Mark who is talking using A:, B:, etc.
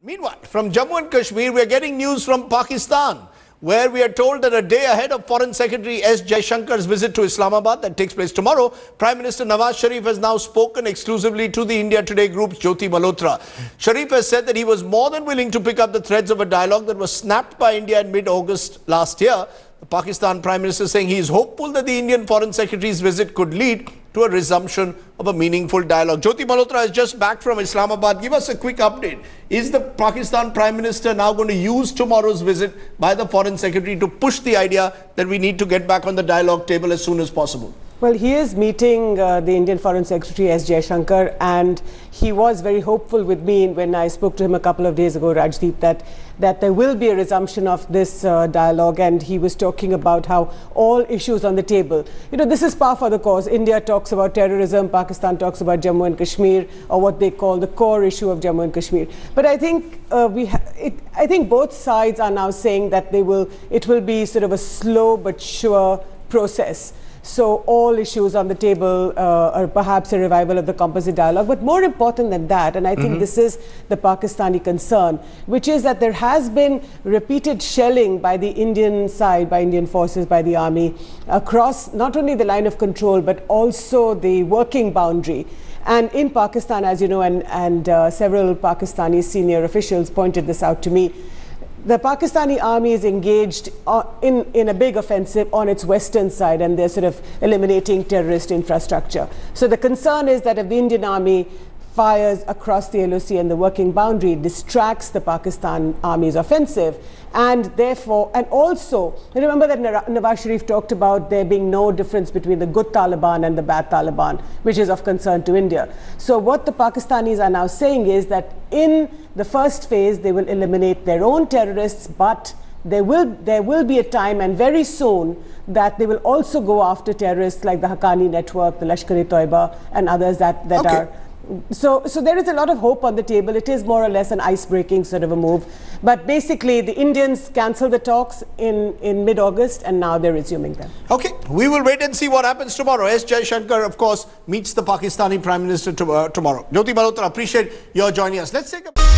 A: Meanwhile, from Jammu and Kashmir, we are getting news from Pakistan, where we are told that a day ahead of Foreign Secretary S Jaishankar's visit to Islamabad that takes place tomorrow, Prime Minister Nawaz Sharif has now spoken exclusively to the India Today group's Jyoti Malhotra. Sharif has said that he was more than willing to pick up the threads of a dialogue that was snapped by India in mid-August last year. The Pakistan Prime Minister saying he is hopeful that the Indian Foreign Secretary's visit could lead to a resumption of a meaningful dialogue. Jyoti Malhotra is just back from Islamabad. Give us a quick update. Is the Pakistan Prime Minister now going to use tomorrow's visit by the Foreign Secretary to push the idea that we need to get back on the dialogue table as soon as possible?
B: Well, he is meeting the Indian Foreign Secretary S Jaishankar, and he was very hopeful with me when I spoke to him a couple of days ago, Rajdeep, that there will be a resumption of this dialogue, and he was talking about how all issues on the table. You know, this is par for the course. India talks about terrorism, Pakistan talks about Jammu and Kashmir, or what they call the core issue of Jammu and Kashmir. But I think I think both sides are now saying that it will be sort of a slow but sure process. So all issues on the table are perhaps a revival of the composite dialogue. But more important than that, and I think this is the Pakistani concern, which is that there has been repeated shelling by the Indian side, by Indian forces, by the army, across not only the line of control, but also the working boundary. And in Pakistan, as you know, and several Pakistani senior officials pointed this out to me, the Pakistani army is engaged in a big offensive on its western side, and they're sort of eliminating terrorist infrastructure. So the concern is that if the Indian army fires across the LOC and the working boundary, it distracts the Pakistan army's offensive, and therefore, and also, remember that Nawaz Sharif talked about there being no difference between the good Taliban and the bad Taliban, which is of concern to India. So what the Pakistanis are now saying is that in the first phase, they will eliminate their own terrorists, but there will be a time, and very soon, that they will also go after terrorists like the Haqqani network, the Lashkar-e-Toiba, and others that are. So there is a lot of hope on the table. It is more or less an ice-breaking sort of a move. But basically, the Indians cancelled the talks in mid-August, and now they're resuming them.
A: Okay, we will wait and see what happens tomorrow. S Jaishankar, of course, meets the Pakistani Prime Minister tomorrow. Jyoti Malhotra, appreciate your joining us. Let's take a...